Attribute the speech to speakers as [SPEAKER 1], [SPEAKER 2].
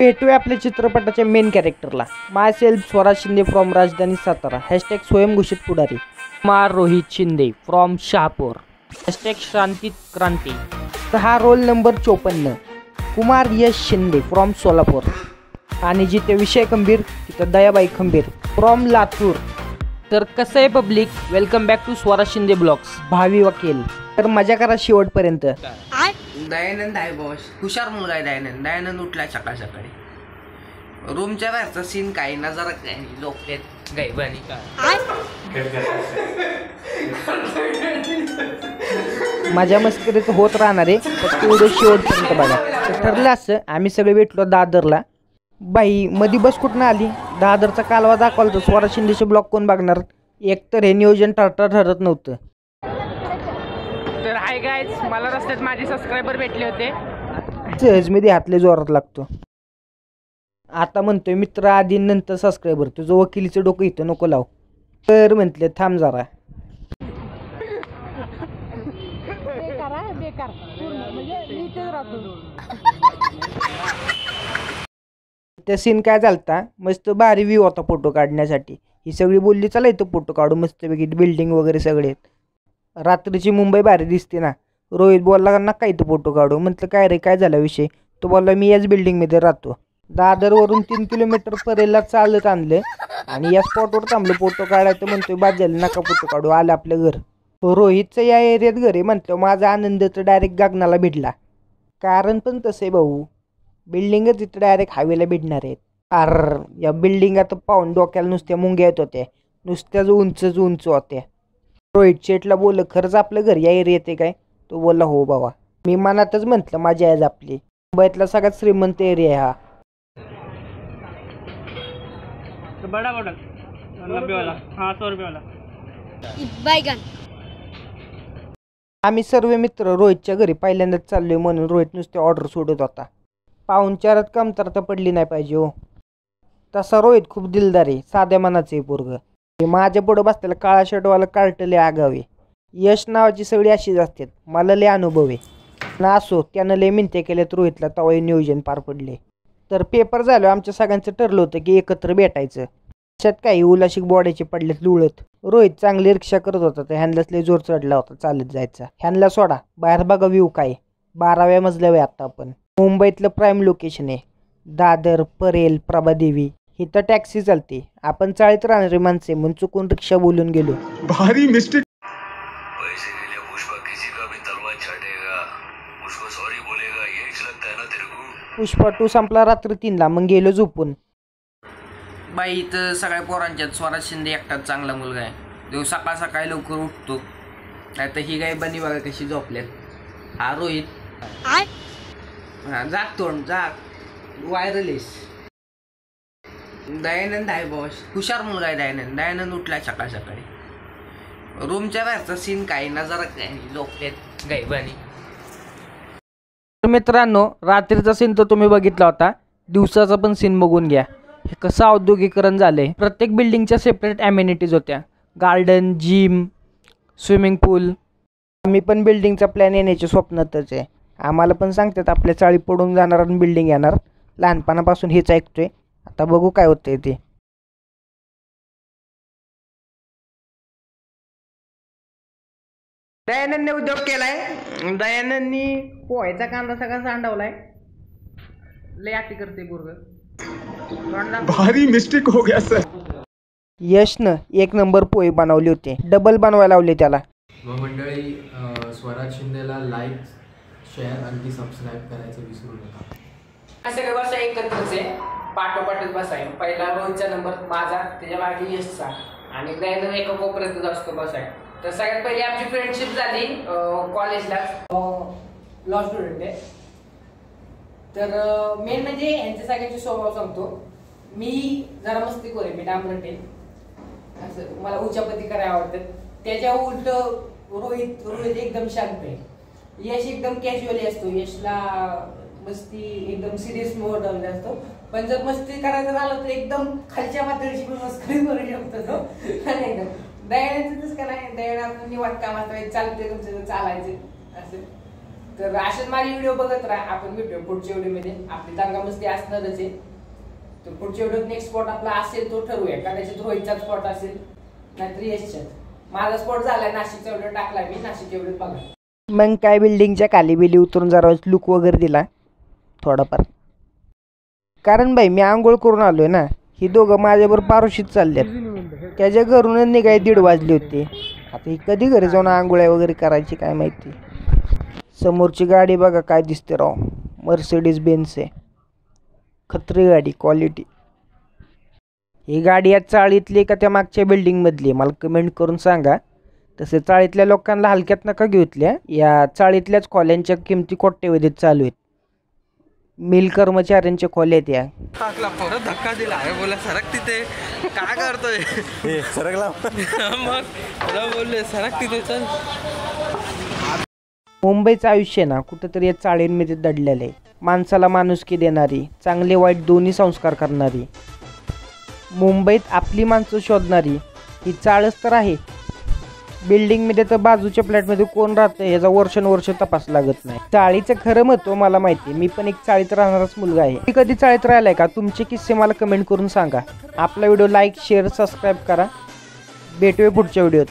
[SPEAKER 1] भेटूया आपल्या चित्रपटाच्या मेन कॅरेक्टरला. Myself Swaraj Shinde from राजधानी सातारा. हॅशटॅग स्वयंघोषित पुढारी. कुमार रोहित शिंदे फ्रॉम शहापूर. हॅशटॅग शांती क्रांती. हा roll number 54. Kumar Yash Shinde from Solapur. आणि जिथे विषय खंबीर तिथं दयाबाई खंबीर फ्रॉम लातूर. तर कसं आहे public, welcome back to Swaraj Shinde blogs. भावी वकील. तर मजा करा शेवटपर्यंत.
[SPEAKER 2] दयानंद आहे बॉस, हुशार मुलगा आहे दयानंद. दयानंद उठलाय सकाळ सकाळी. रूमच्या बाहेरचा सीन काही ना जरा काय लोकलेत गायबानी
[SPEAKER 1] माझ्या मस्करीत होत राहणार आहे, फक्त व्हिडिओ शेवटपर्यंत बघा. तर ठरलं असं, आम्ही सगळे भेटलो दादरला. बाई मधी बस कुठनं आली? दादरचा कालवा दाखवला तर स्वराज शिंदेचे ब्लॉग कोण बघणार? एक तर हे नियोजन ठरत नव्हतं.
[SPEAKER 3] तर हाय गाईज, मला रस्त्यात माझे सबस्क्रायबर भेटले होते.
[SPEAKER 1] सहजमध्ये हातले जोरात लागतो. आता म्हणतोय मित्र आधी नंतर सबस्क्रायबर. तुझं वकिलीचं डोकं इथं नको लाव. तर म्हटले थांब जरा. त्या सीन काय झालता, मस्त भारी व्ह्यू होता फोटो काढण्यासाठी. ही सगळी बोलली चला इथं फोटो काढू मस्तपैकी, बिल्डिंग वगैरे सगळे. रात्रीची मुंबई भारी दिसते ना. रोहित बोलला नका इथं फोटो काढू. म्हटलं काय रे, काय झाला विषय? तो बोलला मी याच बिल्डिंगमध्ये राहतो. दादरवरून 3 किलोमीटर परेला चालत आणलं आणि या स्पॉटवर थांबलं फोटो काढायचं. म्हणतोय बाद झालं नका फोटो काढू, आलं आपलं घर. रोहितचं या एरियात घर आहे म्हटलं. माझा आनंद तर डायरेक्ट गगनाला भिडला. कारण पण तसं आहे भाऊ, बिल्डिंगच इथं डायरेक्ट हायवेला भिडणार आहेत. अर या बिल्डिंग आता पाहून डोक्याला नुसत्या मुंग्या येत होत्या, नुसत्याच उंच होत्या. रोहित शेटला बोललं खरंच आपलं घर या एरियात आहे काय? तो बोलला हो बाबा. मी मनातच म्हटलं माझी आज आपली मुंबईतला सगळ्यात श्रीमंत एरिया हा.
[SPEAKER 3] बड़ा बॉटल 90 वाला, हाँ 100 रुपये वाला.
[SPEAKER 1] आम्ही सर्व मित्र रोहितच्या घरी पहिल्यांदाच चाललोय म्हणून रोहित नुसते ऑर्डर सोडत होता. पाहुणचारात कमतरता पडली नाही पाहिजे हो. तसा रोहित खूप दिलदार आहे, साध्या मनाचं आहे पोरगं. माझ्या पुढं बसलेला काळा शर्टवाला कार्टले आगावे. यश नावाची सगळी अशीच असतात. मला लय अनुभव आहे ना. असो, त्यानं लय मिनते केल्यात रोहितला, तवा नियोजन पार पडले. तर पेपर झालं, आमच्या सगळ्यांचं ठरलं होतं की एकत्र भेटायचं. त्यात काही उलाशिक बॉडीचे पडलेत लुळत. रोहित चांगली रिक्षा करत होता तर ह्यांलाच लय जोर चढला होता चालत जायचा. ह्यांना सोडा, बाहेर बघा व्ह्यू काय. 12व्या मजल्यावर आता आपण. मुंबईतलं प्राईम लोकेशन आहे. दादर, परेल, प्रभादेवी. इथं टॅक्सी चालते. आपण चाळीत राहणारी माणसे म्हणून चुकून रिक्षा बोलून गेलो.
[SPEAKER 4] भारी मिस्टेक.
[SPEAKER 1] पुष्पा 2 संपला रात्री 3ला, मग गेलो झोपून.
[SPEAKER 2] बाई इथं सगळ्या पोरांच्यात स्वराज शिंदे एकटाच चांगला मुलगा आहे. तो सकाळ सकाळी लवकर उठतो. नाही तर ही गाय बनी बघा कशी झोपल्यात. हा रोहित जाग तोंड जाग वायरलेस. दयानंद आहे बॉस, हुशार मुलगा आहे दयानंद. दयानंद उठलाय सकाळ सकाळी. रूमच्या बाहेरचा सीन काही ना जरा काय लोकलेत गायबानी.
[SPEAKER 1] मित्रांनो, रात्रीचा सीन तर तुम्ही बघितला होता. दिवसाचा पण सीन बघून घ्या. हे कसं औद्योगिकरण झालंय. प्रत्येक बिल्डिंगच्या सेपरेट ॲम्युनिटीज होत्या. गार्डन, जिम, स्विमिंग पूल. आम्ही पण बिल्डिंगचा प्लॅन येण्याचे स्वप्नातच आहे. आम्हाला पण सांगतात आपल्या चाळी पडून जाणार आणि बिल्डिंग येणार. लहानपणापासून हेच ऐकतोय. आता बघू काय होतंय ते. दयानंदने उद्योग केलाय. दयानंदनी पोहायचा कांदा सगळा सांडवलाय. लय आटी करते पोरगं.
[SPEAKER 4] भारी मिस्टेक हो गया सर.
[SPEAKER 1] यशनं 1 नंबर पोहे बनवले होते. डबल बनवायला लावले त्याला.
[SPEAKER 5] व मंडळी, स्वराज शिंदेला लाईक, शेअर आणि सबस्क्राईब करायचं विसरू नका.
[SPEAKER 3] सगळे बसा एकत्रच आहे, पाठोपाठच बसाय. पहिला रोहितचा नंबर, माझा, त्याच्या मागे यशचा आणि दयानंद एका कोपऱ्यातच असतो बसाय. तर सगळ्यात पहिली आमची फ्रेंडशिप झाली कॉलेजलाच. लॉ स्टुडंट आहे. तर मेन म्हणजे यांच्या सगळ्यांचे स्वभाव सांगतो. मी जरा मस्तीखोर आहे, मी डांबरट आहे. असं मला उचापती करायला आवडतात. त्याच्या उलट रोहित एकदम शांत आहे. यश एकदम कॅज्युअली असतो. यशला मस्ती एकदम सिरियस मोड असतो. पण जर मस्ती करायचं झालं तर एकदम खालच्या पातळीची पण मस्करी करू शकतो तो. एकदम दयानंदच का नाही, दयानंद निवांत कामात चालते तुमचं चालायचं असं. तर असेच माझे व्हिडिओ बघत राहा. आपण भेटूया पुढच्या व्हिडिओमध्ये. आपली दंगा मस्ती असणारच आहे. तर पुढच्या व्हिडिओत नेक्स्ट स्पॉट आपला असेल तो ठरवूया. कदाचित रोहितचा स्पॉट असेल नाहीतर यशचा. माझा स्पॉट झालाय नाशिकचा व्हिडिओ टाकलाय मी. नाशिकच्या व्हिडिओ बघा.
[SPEAKER 1] मग काय बिल्डिंगच्या खाली बिली उतरून जरा लुक वगैरे दिला थोडाफार. कारण बाई मी आंघोळ करून आलोय ना. ही दोघं माझ्याबरोबर पारोशीत चालल्यात. त्याच्या घरूनच निघाय 1:30 वाजले होते. आता ही कधी घरी जाऊन आंघोळ्या वगैरे करायची काय माहिती. समोरची गाडी बघा काय दिसते राव. मर्सिडीज बेन्स आहे. खत्री गाडी क्वालिटी. ही गाडी या चाळीतली का त्या मागच्या बिल्डिंगमधली मला कमेंट करून सांगा. तसे चाळीतल्या लोकांना हलक्यात नका घेतल्या. या चाळीतल्याच खोल्यांच्या किमती कोट्यवधीत चालू आहेत. मिल कर्मचाऱ्यांच्या खोल्या आहेत या.
[SPEAKER 2] परत धक्का दिला आहे. बोला सरक तिथे काय करतोय.
[SPEAKER 6] सरकला
[SPEAKER 2] मग बोलले सरक तिथे चल.
[SPEAKER 1] मुंबईचं आयुष्य ना कुठंतरी या चाळींमध्ये दडलेलं आहे. माणसाला माणुसकी देणारी, चांगले वाईट दोन्ही संस्कार करणारी, मुंबईत आपली माणसं शोधणारी ही चाळच तर आहे. बिल्डिंगमध्ये तर बाजूच्या फ्लॅटमध्ये कोण राहतं याचा वर्षानुवर्ष तपास लागत नाही. चाळीचं खरं महत्त्व मला माहिती आहे. मी पण एक चाळीत राहणाराच मुलगा आहे. मी कधी चाळीत राहिलाय का? तुमचे किस्से मला कमेंट करून सांगा. आपला व्हिडिओ लाईक शेअर सबस्क्राईब करा. भेटूया पुढच्या व्हिडिओत.